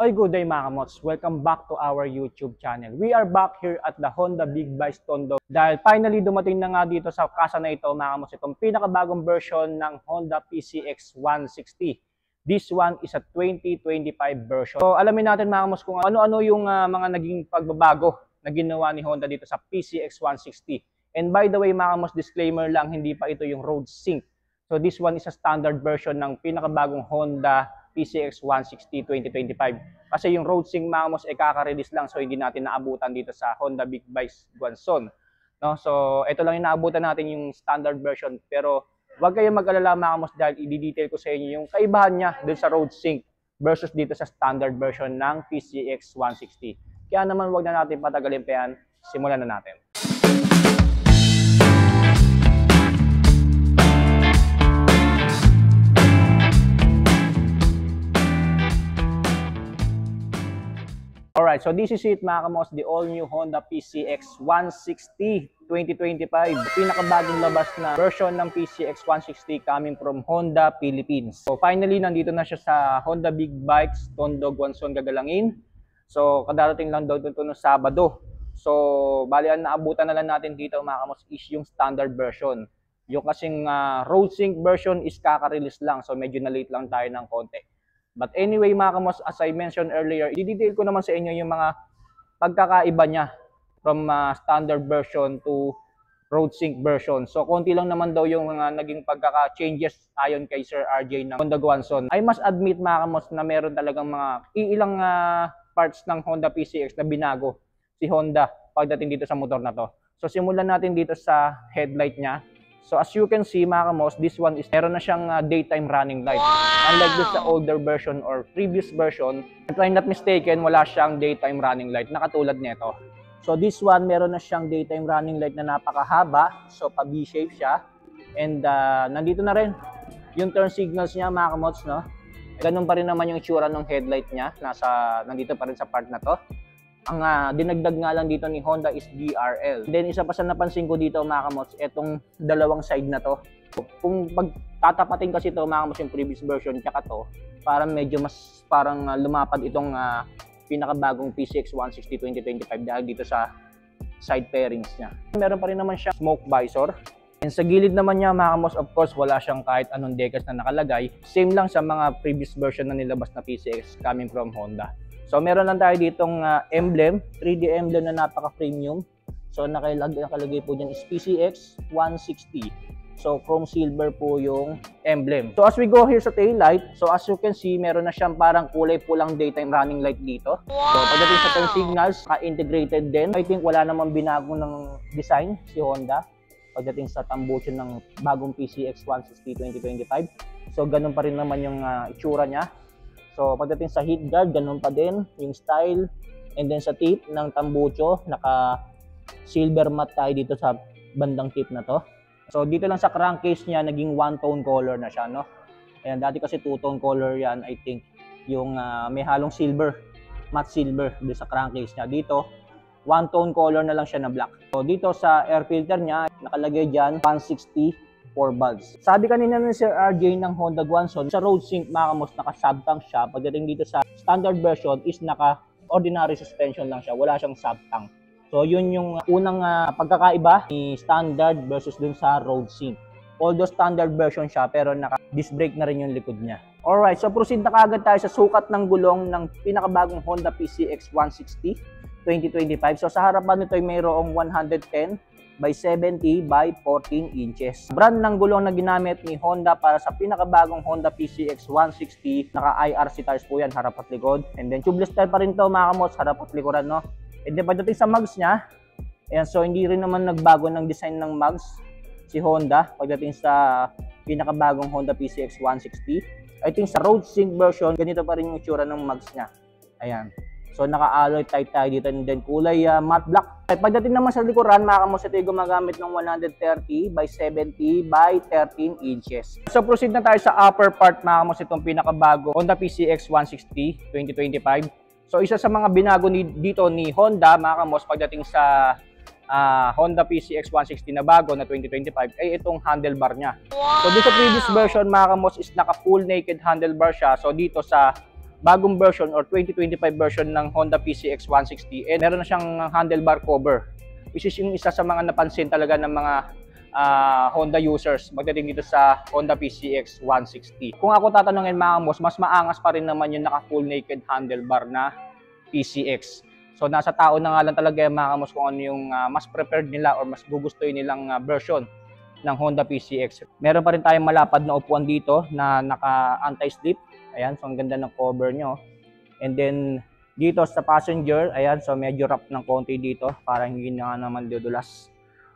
Oy, good day mga kamots. Welcome back to our YouTube channel. We are back here at the Honda Big Bikes Tondo dahil finally dumating na nga dito sa kasa na ito mga kamots itong pinakabagong version ng Honda PCX 160. This one is a 2025 version. So alamin natin mga kamots kung ano-ano yung mga naging pagbabago na ginawa ni Honda dito sa PCX 160. And by the way mga kamots, disclaimer lang, hindi pa ito yung road sync. So this one is a standard version ng pinakabagong Honda PCX 160 2025. Kasi yung road sync mga kamos kaka-release lang, so hindi natin naabutan dito sa Honda Big Bikes Guangzhou. No? So ito lang yung naabutan natin, yung standard version. Pero huwag kayong mag-alala mga kamos dahil i-detail ko sa inyo yung kaibahan niya dun sa road sync versus dito sa standard version ng PCX 160. Kaya naman huwag na natin patagalin pa yan, simulan na natin. Alright, so this is it mga kamos, the all-new Honda PCX 160 2025. Pinakabagong labas na version ng PCX 160 coming from Honda Philippines. So finally, nandito na siya sa Honda Big Bikes Tondo, Guangzhou, Gagalangin. So kadarating lang daw dito no Sabado. So bali ang naabutan na lang natin dito mga kamos is yung standard version. Yung kasing road sync version is kaka-release lang, so medyo na late lang tayo ng konti. But anyway mga kamos, as I mentioned earlier, i-detail ko naman sa inyo yung mga pagkakaiba niya from standard version to road sync version. So konti lang naman daw yung mga naging pagkaka-changes ayon kay Sir RJ ng Honda Guangzhou. I must admit mga kamos na meron talagang mga iilang parts ng Honda PCX na binago si Honda pagdating dito sa motor na to. So simulan natin dito sa headlight niya. So as you can see mga kamos, this one is meron na siyang daytime running light. Wow! Unlike this sa older version or previous version, if I'm not mistaken, wala siyang daytime running light na katulad nito. So this one, meron na siyang daytime running light na napakahaba. So pa V-shape siya. And nandito na rin yung turn signals niya mga kamos, no? Ganun pa rin naman yung itsura ng headlight niya. Nandito pa rin sa part na to. Ang dinagdag nga lang dito ni Honda is DRL. Then isa pa sa napansin ko dito mga kamots, etong dalawang side na to. Kung pagtatapatin kasi ito mga kamots yung previous version tsaka to, parang medyo mas lumapad itong pinakabagong PCX 160 2025 dahil dito sa side pairings niya. Meron pa rin naman siya smoke visor. And sa gilid naman niya mga kamos, of course wala siyang kahit anong decals na nakalagay. Same lang sa mga previous version na nilabas na PCX coming from Honda. So meron lang tayo ditong emblem, 3D emblem na napaka-premium. So nakalagay po dyan is PCX 160. So chrome silver po yung emblem. So as we go here sa tail light, so as you can see, meron na siyang parang kulay pulang daytime running light dito. Wow! So pagdating sa turn signals, integrated din. I think wala namang binago ng design si Honda pagdating sa tambucho ng bagong PCX 160 2025. So ganun pa rin naman yung itsura niya. So pagdating sa heat guard, ganun pa din yung style. And then sa tip ng tambucho, naka silver matte tayo dito sa bandang tip na to. So dito lang sa crankcase niya, naging one-tone color na siya, no? Ayan, dati kasi two-tone color yan, I think. Yung may halong silver, matte silver dito sa crankcase niya. Dito, one-tone color na lang siya na black. So dito sa air filter niya, nakalagay dyan 160 4 valves. Sabi kanina ni Sir RJ ng Honda Guangzhou, sa road sync mga kamos, naka-subtank siya. Pagdating dito sa standard version is naka-ordinary suspension lang siya. Wala siyang subtank. So yun yung unang pagkakaiba ni standard versus dun sa road sync. Although standard version siya, pero naka-disc brake na rin yung likod niya. Alright, so proceed na kaagad tayo sa sukat ng gulong ng pinakabagong Honda PCX 160 2025. So sa harapan nito ay mayroong 110 by 70 by 14 inches. Brand ng gulong na ginamit ni Honda para sa pinakabagong Honda PCX 160, naka-IRC tires po yan, harap at likod. And then tubeless tire pa rin to mga kamos, harap at likuran, no? And then pagdating sa mugs niya, ayan, so hindi rin naman nagbago ng design ng mugs si Honda pagdating sa pinakabagong Honda PCX 160. I think sa road sync version, ganito pa rin yung itsura ng mugs niya. Ayan. So naka-alloy type tayo dito, and then kulay matte black. Pagdating naman sa likuran, mga kamos, ito yung gumagamit ng 130 by 70 by 13 inches. So proceed na tayo sa upper part mga kamos, itong pinakabago Honda PCX 160 2025. So isa sa mga binago dito ni Honda mga kamos pagdating sa Honda PCX 160 na bago na 2025 ay itong handlebar niya. Wow! So dito sa previous version mga kamos is naka full naked handlebar siya. So dito sa bagong version or 2025 version ng Honda PCX 160 and meron na siyang handlebar cover, which is yung isa sa mga napansin talaga ng mga Honda users pagdating dito sa Honda PCX 160. Kung ako tatanungin mga boss, mas maangas pa rin naman yung naka full naked handlebar na PCX. So nasa tao na nga lang talaga yung mga boss kung ano yung mas preferred nila or mas gugustuhin nilang version ng Honda PCX. Meron pa rin tayong malapad na upuan dito na naka anti-slip. Ayan, so ang ganda ng cover nyo. And then dito sa passenger, ayan, so medyo wrap ng konti dito para hindi na naman dudulas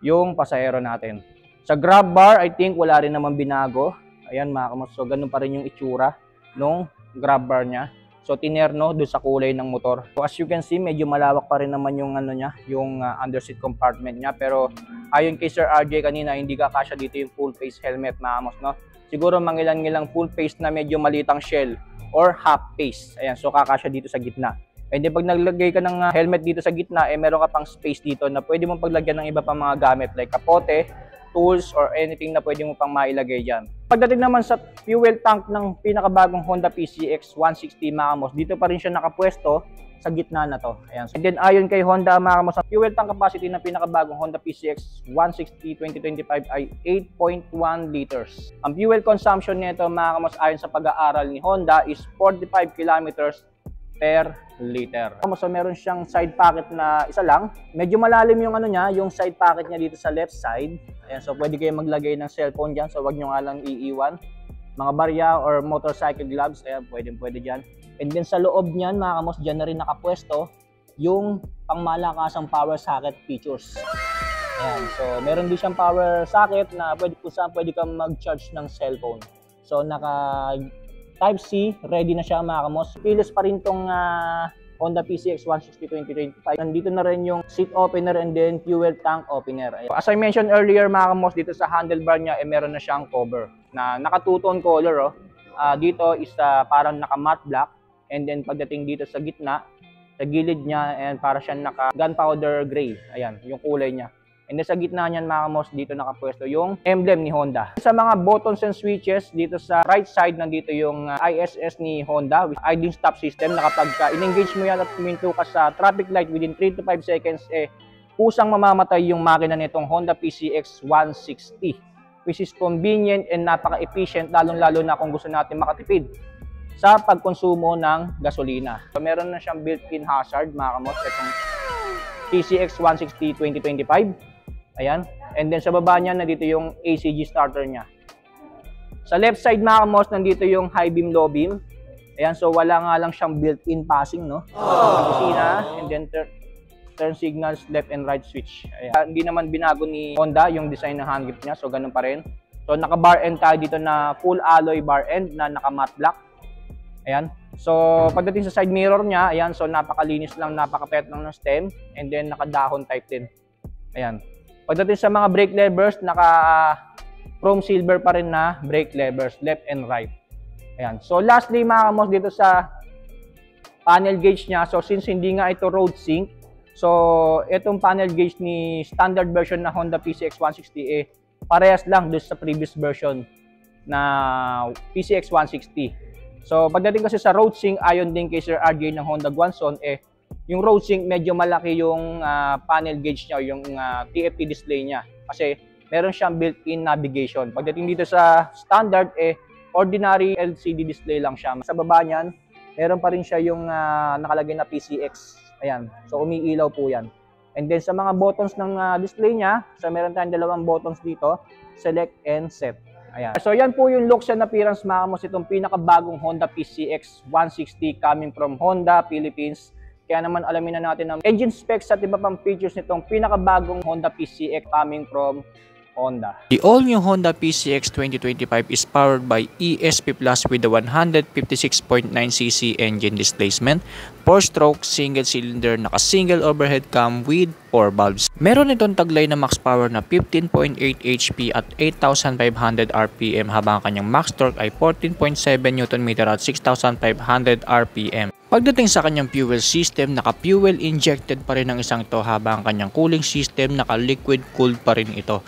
yung pasahero natin. Sa grab bar, I think wala rin naman binago. Ayan mga kamos, so ganun pa rin yung itsura nung grab bar niya. So tinerno doon sa kulay ng motor. So as you can see, medyo malawak pa rin naman yung ano niya, yung underseat compartment niya. Pero ayon kay Sir RJ kanina, hindi kakasya dito yung full face helmet mga kamos, no? Siguro mangilan-ngilang full face na medyo malitang shell or half face. Ayan, so kakasya dito sa gitna. And then pag naglagay ka ng helmet dito sa gitna, meron ka pang space dito na pwede mong paglagyan ng iba pang mga gamit like kapote, tools, or anything na pwede mo pang mailagay dyan. Pagdating naman sa fuel tank ng pinakabagong Honda PCX 160 mga kamos, dito pa rin siya nakapwesto sa gitna na to. Ayan. And then ayon kay Honda mga kamos, ang fuel tank capacity ng pinakabagong Honda PCX 160 2025 ay 8.1 liters. Ang fuel consumption nito mga kamos ayon sa pag-aaral ni Honda is 45 kilometers per liter. So meron siyang side pocket na isa lang. Medyo malalim yung ano niya, yung side pocket niya dito sa left side. Ayan, so pwede kayo maglagay ng cellphone diyan, so wag niyo nga lang iiwan. Mga barya or motorcycle gloves, ayan, pwede diyan. And then sa loob niyan, mga kamos, diyan na rin nakapwesto yung pangmalakasang power socket features. Ayan, so meron din siyang power socket na kung saan pwede kang mag-charge ng cellphone. So naka Type-C, ready na siya mga kamos. Pilos pa rin tong Honda PCX 160 2025. Nandito na rin yung seat opener and then fuel tank opener. Ayan. As I mentioned earlier mga kamos, dito sa handlebar niya, meron na siyang cover na naka two-tone color. Dito is parang naka matte black, and then pagdating dito sa gitna, sa gilid niya, and para siyang naka gunpowder gray. Ayan, yung kulay niya. And then sa gitna niyan mga kamos, dito nakapwesto yung emblem ni Honda. Sa mga buttons and switches, dito sa right side nandito yung ISS ni Honda with idling stop system na kapag in-engage mo yan at kuminto ka sa traffic light within 3 to 5 seconds, kusang mamamatay yung makina nitong Honda PCX 160, which is convenient and napaka-efficient, lalong-lalo na kung gusto natin makatipid sa pagkonsumo ng gasolina. So meron na siyang built-in hazard mga kamos, itong PCX 160 2025. Ayan. And then sa baba niya, nandito yung ACG starter niya. Sa left side mga kamos, nandito yung high beam, low beam. Ayan, so wala nga lang siyang built-in passing, no? Kusina, and then turn signals, left and right switch. Ayan. Hindi naman binago ni Honda yung design ng hand grip niya, so ganun pa rin. So naka bar end tayo dito na full alloy bar end na naka matte black. Ayan. So pagdating sa side mirror niya, ayan, so napakalinis lang, napakapet lang ng stem, and then naka-dahon type din. Ayan. Pagdating sa mga brake levers, naka chrome silver pa rin na brake levers, left and right. Ayan. So lastly mga kamos, dito sa panel gauge niya, so since hindi nga ito road sync, so itong panel gauge ni standard version na Honda PCX 160 parehas lang doon sa previous version na PCX 160. So pagdating kasi sa road sync, ayon din kay Sir RJ ng Honda Guangzhou, yung road sync medyo malaki yung panel gauge niya, yung TFT display niya, kasi meron siyang built-in navigation. Pagdating dito sa standard, ordinary LCD display lang siya. Sa baba niyan, meron pa rin siya yung nakalagay na PCX. Ayan, so umiilaw po yan. And then sa mga buttons ng display niya, so meron tayong dalawang buttons dito, select and set. Ayan. So yan po yung looks and appearance mga kamos, itong pinakabagong Honda PCX 160 coming from Honda Philippines. Kaya naman alamin na natin ang engine specs at iba pang features nitong pinakabagong Honda PCX coming from Honda. The all-new Honda PCX 2025 is powered by ESP Plus with the 156.9cc engine displacement, 4-stroke single-cylinder naka-single overhead cam with 4 valves. Meron itong taglay na max power na 15.8 HP at 8,500 RPM habang kanyang max torque ay 14.7 Nm at 6,500 RPM. Pagdating sa kanyang fuel system, naka-fuel injected pa rin ang isang ito habang kanyang cooling system naka-liquid cooled pa rin ito.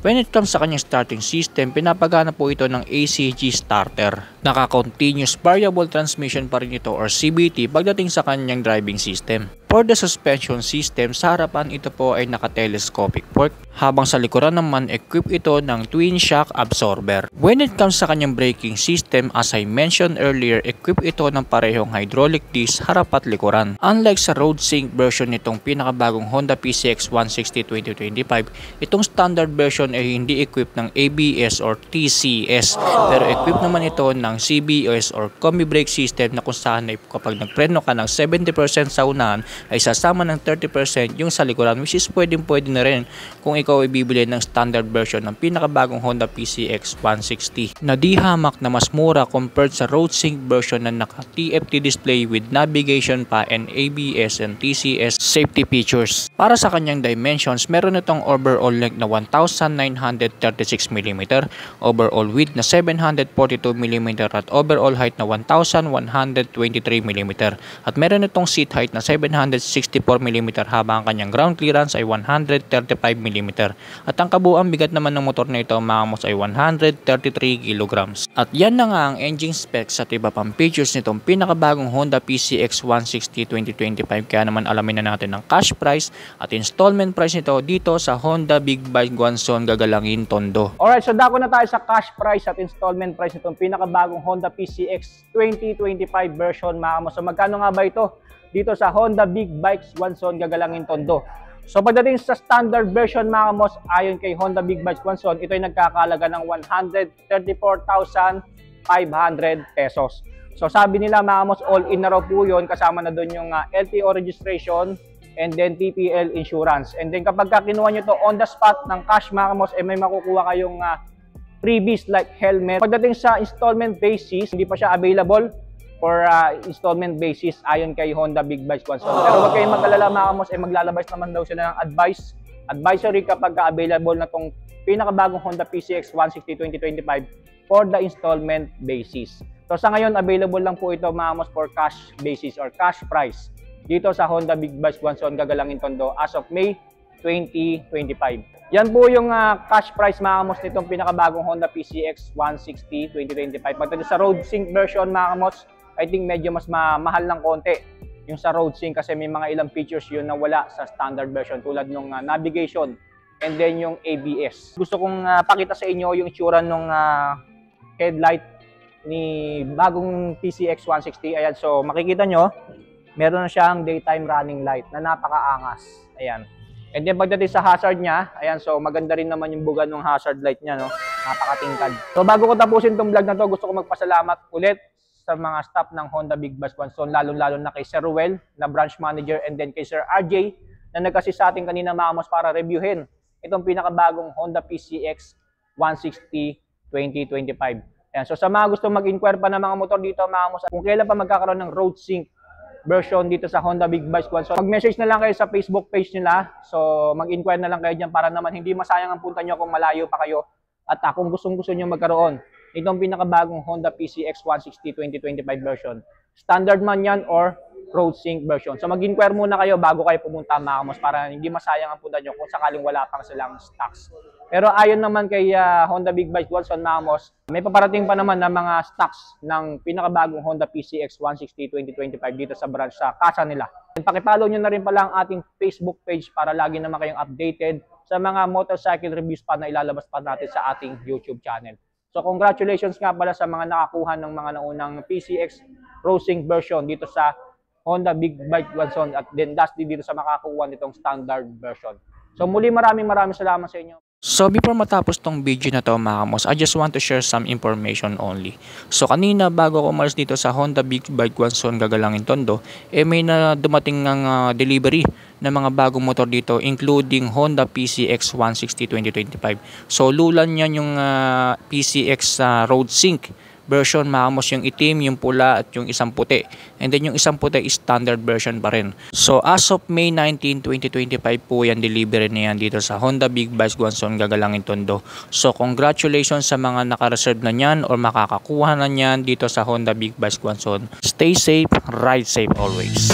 When it comes sa kanyang starting system, pinapagana po ito ng ACG starter. Naka-continuous variable transmission pa rin ito or CVT pagdating sa kanyang driving system. For the suspension system, sa harapan ito po ay naka-telescopic fork, habang sa likuran naman equip ito ng twin shock absorber. When it comes sa kanyang braking system, as I mentioned earlier, equip ito ng parehong hydraulic disc harap at likuran. Unlike sa road sync version nitong pinakabagong Honda PCX 160 2025, itong standard version ay hindi equip ng ABS or TCS, pero equip naman ito ng CBS or combi brake system, na kung saan ay kapag nagpreno ka ng 70% sa unahan ay sasama ng 30% yung sa likuran, which is pwede na rin kung ikaw ay bibili ng standard version ng pinakabagong Honda PCX 160 na di hamak na mas mura compared sa road sync version na naka TFT display with navigation pa and ABS and TCS safety features. Para sa kanyang dimensions, meron itong overall length na 1936mm, overall width na 742mm at overall height na 1123mm, at meron itong seat height na 764mm habang ang kanyang ground clearance ay 135mm, at ang kabuuan bigat naman ng motor na ito mga kamos ay 133 kilograms. At yan na nga ang engine specs at iba pang features nitong pinakabagong Honda PCX 160 2025. Kaya naman alamin na natin ang cash price at installment price nito dito sa Honda Big Bike Guangzhou Gagalangin Tondo. Alright, so dako na tayo sa cash price at installment price nitong pinakabagong Honda PCX 2025 version mga kamos. So magkano nga ba ito dito sa Honda Big Bikes Guangzhou Gagalangin Tondo? So pagdating sa standard version mga kamos, ayon kay Honda Big Bikes Guangzhou, ito ay nagkakalaga ng 134,500 pesos. So sabi nila mga kamos, all in na raw po yun, kasama na doon yung LTO registration and then TPL insurance. And then kapag kinuha nyo to on the spot ng cash mga kamos, may makukuha kayong freebies like helmet. Pagdating sa installment basis, hindi pa siya available for installment basis ayon kay Honda Big Bikes Guangzhou. Pero wag kayong mag-alala mga kamos, maglalabas naman daw sila ng advisory kapag available na tong pinakabagong Honda PCX 160 2025 for the installment basis. So sa ngayon, available lang po ito mga kamos for cash basis or cash price dito sa Honda Big Bikes Guangzhou Gagalangin Tondo as of May 2025. Yan po yung cash price mga kamos nitong pinakabagong Honda PCX 160 2025. Pagdating sa road sync version mga kamos, I think medyo mas mahal ng konti yung sa road sync kasi may mga ilang features yun na wala sa standard version tulad ng navigation and then yung ABS. Gusto kong pakita sa inyo yung itsura ng headlight ni bagong PCX 160. Ayan, so makikita nyo, meron na siyang daytime running light na napakaangas. Ayan. And then pagdating sa hazard niya, ayan, so maganda rin naman yung buga ng hazard light niya, no? Napakatingkad. So bago ko tapusin tong vlog na to, gusto ko magpasalamat ulit sa mga staff ng Honda Big Bikes Guangzhou, lalo-lalo na kay Sir Ruel na branch manager and then kay Sir RJ na nag-assist sa atin kanina mga kamos para reviewin itong pinakabagong Honda PCX 160 2025. Ayan, so sa mga gusto mag-inquire pa ng mga motor dito mga kamos, kung kailan pa magkakaroon ng road sync version dito sa Honda Big Bikes Guangzhou, mag-message na lang kayo sa Facebook page nila. So mag-inquire na lang kayo dyan para naman hindi masayang ang punta nyo kung malayo pa kayo. At kung gustong-gusto nyo magkaroon itong pinakabagong Honda PCX 160 2025 version, standard man yan or road sync version. So mag-inquire muna kayo bago kayo pumunta mga kamos para hindi masayang ang punta nyo kung sakaling wala pang silang stocks. Pero ayon naman kay Honda Big Bikes Guangzhou mga kamos, may paparating pa naman na mga stocks ng pinakabagong Honda PCX 160 2025 dito sa branch sa casa nila. And pakipollow nyo na rin pala ang ating Facebook page para lagi naman kayong updated sa mga motorcycle reviews pa na ilalabas pa natin sa ating YouTube channel. So congratulations nga pala sa mga nakakuha ng mga naunang PCX road sync version dito sa Honda Big Bikes Guangzhou at then lastly dito sa makakuha nitong standard version. So muli maraming salamat sa inyo. So before matapos tong video na to mga kamos, I just want to share some information only. So kanina bago ako umalis dito sa Honda Big Bikes Guangzhou Gagalangin Tondo, may na dumating ng delivery ng mga bagong motor dito including Honda PCX 160 2025. So lulan yan yung PCX Road Sync version mga kamos, yung itim, yung pula at yung isang puti. And then yung isang puti is standard version pa rin. So as of May 19, 2025 po yan delivery na yan dito sa Honda Big Bikes Guangzhou Gagalangin Tondo. So congratulations sa mga naka-reserve na yan or makakakuha na yan dito sa Honda Big Bikes Guangzhou. Stay safe, ride safe always.